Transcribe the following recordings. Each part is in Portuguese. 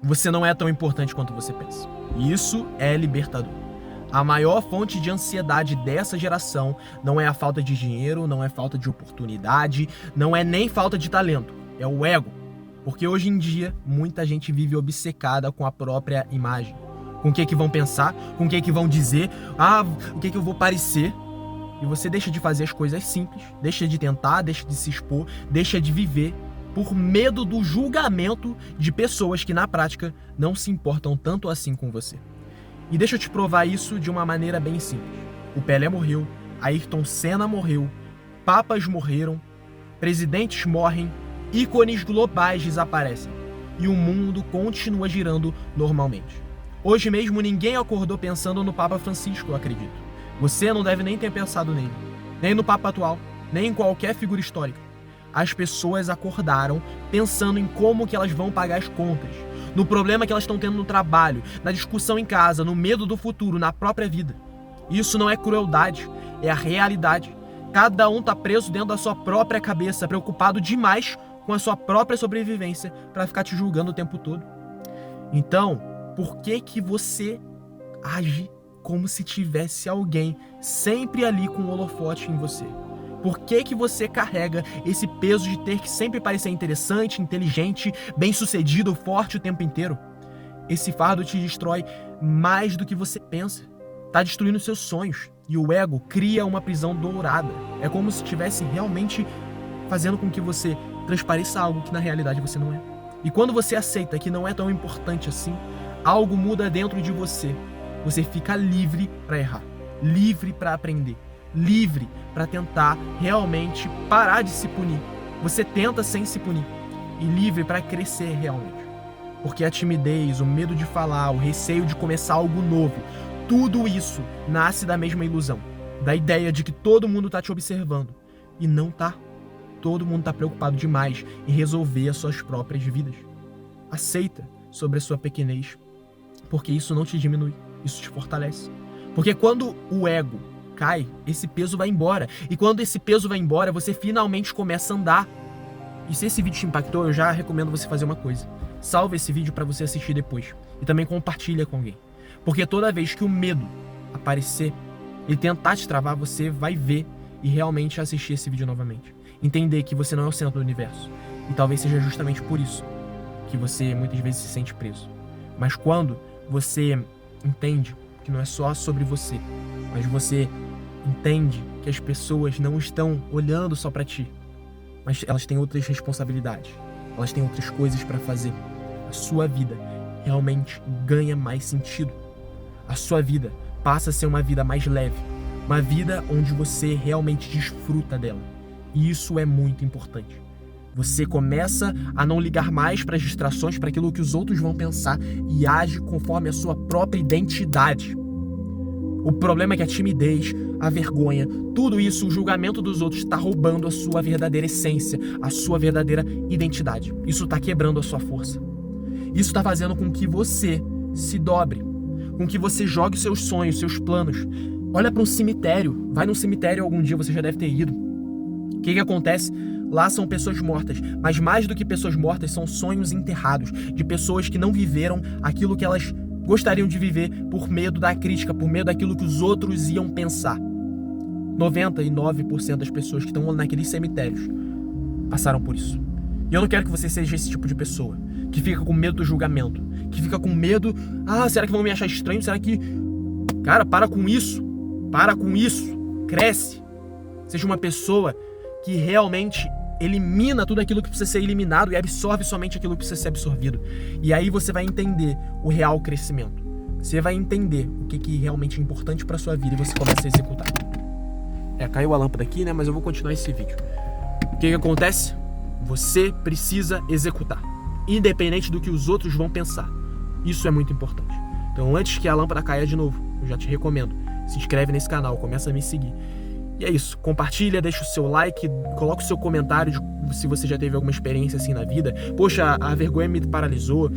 Você não é tão importante quanto você pensa. E isso é libertador. A maior fonte de ansiedade dessa geração não é a falta de dinheiro, não é falta de oportunidade, não é nem falta de talento, é o ego. Porque hoje em dia, muita gente vive obcecada com a própria imagem. Com o que vão pensar, com o que vão dizer, o que eu vou parecer. E você deixa de fazer as coisas simples, deixa de tentar, deixa de se expor, deixa de viver por medo do julgamento de pessoas que na prática não se importam tanto assim com você. E deixa eu te provar isso de uma maneira bem simples. O Pelé morreu, Ayrton Senna morreu, papas morreram, presidentes morrem, ícones globais desaparecem e o mundo continua girando normalmente. Hoje mesmo ninguém acordou pensando no Papa Francisco, eu acredito. Você não deve nem ter pensado nele, nem no Papa atual, nem em qualquer figura histórica. As pessoas acordaram pensando em como que elas vão pagar as contas, no problema que elas estão tendo no trabalho, na discussão em casa, no medo do futuro, na própria vida. Isso não é crueldade, é a realidade. Cada um está preso dentro da sua própria cabeça, preocupado demais com a sua própria sobrevivência para ficar te julgando o tempo todo. Então, por que você age como se tivesse alguém sempre ali com um holofote em você? Por que você carrega esse peso de ter que sempre parecer interessante, inteligente, bem-sucedido, forte o tempo inteiro? Esse fardo te destrói mais do que você pensa. Tá destruindo seus sonhos. E o ego cria uma prisão dourada. É como se estivesse realmente fazendo com que você transpareça algo que na realidade você não é. E quando você aceita que não é tão importante assim, algo muda dentro de você. Você fica livre para errar, livre para aprender, livre para tentar realmente parar de se punir. Você tenta sem se punir e livre para crescer realmente. Porque a timidez, o medo de falar, o receio de começar algo novo, tudo isso nasce da mesma ilusão, da ideia de que todo mundo tá te observando. E não tá. Todo mundo tá preocupado demais em resolver as suas próprias vidas. Aceita sobre a sua pequenez, porque isso não te diminui, isso te fortalece. Porque quando o ego cai, esse peso vai embora. E quando esse peso vai embora, você finalmente começa a andar. E se esse vídeo te impactou, eu já recomendo você fazer uma coisa. Salva esse vídeo para você assistir depois. E também compartilha com alguém. Porque toda vez que o medo aparecer e tentar te travar, você vai ver e realmente assistir esse vídeo novamente. Entender que você não é o centro do universo. E talvez seja justamente por isso que você muitas vezes se sente preso. Mas quando você entende que não é só sobre você, mas você entende que as pessoas não estão olhando só para ti, mas elas têm outras responsabilidades, elas têm outras coisas para fazer. A sua vida realmente ganha mais sentido. A sua vida passa a ser uma vida mais leve, uma vida onde você realmente desfruta dela. E isso é muito importante. Você começa a não ligar mais para as distrações, para aquilo que os outros vão pensar e age conforme a sua própria identidade. O problema é que a timidez, a vergonha, tudo isso, o julgamento dos outros está roubando a sua verdadeira essência, a sua verdadeira identidade. Isso está quebrando a sua força. Isso está fazendo com que você se dobre, com que você jogue seus sonhos, seus planos. Olha para um cemitério, vai num cemitério algum dia, você já deve ter ido. O que acontece? Lá são pessoas mortas, mas mais do que pessoas mortas, são sonhos enterrados, de pessoas que não viveram aquilo que elas gostariam de viver por medo da crítica, por medo daquilo que os outros iam pensar. 99% das pessoas que estão naqueles cemitérios passaram por isso. E eu não quero que você seja esse tipo de pessoa, que fica com medo do julgamento, que fica com medo, será que vão me achar estranho? Será que... Cara, para com isso, cresce. Seja uma pessoa que realmente elimina tudo aquilo que precisa ser eliminado e absorve somente aquilo que precisa ser absorvido. E aí você vai entender o real crescimento. Você vai entender o que realmente é importante para sua vida e você começa a executar. Caiu a lâmpada aqui, né? Mas eu vou continuar esse vídeo. O que acontece? Você precisa executar, independente do que os outros vão pensar. Isso é muito importante. Então, antes que a lâmpada caia de novo, eu já te recomendo, se inscreve nesse canal, começa a me seguir. E é isso, compartilha, deixa o seu like, coloca o seu comentário de se você já teve alguma experiência assim na vida. Poxa, a vergonha me paralisou,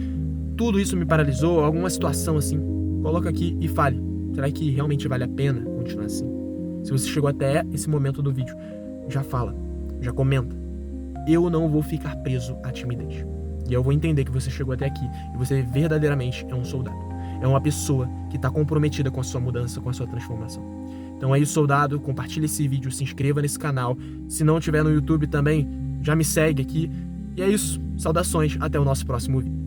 tudo isso me paralisou, alguma situação assim. Coloca aqui e fale. Será que realmente vale a pena continuar assim? Se você chegou até esse momento do vídeo, já fala, já comenta. Eu não vou ficar preso à timidez. E eu vou entender que você chegou até aqui e você verdadeiramente é um soldado. É uma pessoa que está comprometida com a sua mudança, com a sua transformação. Então é isso, soldado. Compartilhe esse vídeo, se inscreva nesse canal. Se não tiver no YouTube também, já me segue aqui. E é isso. Saudações. Até o nosso próximo vídeo.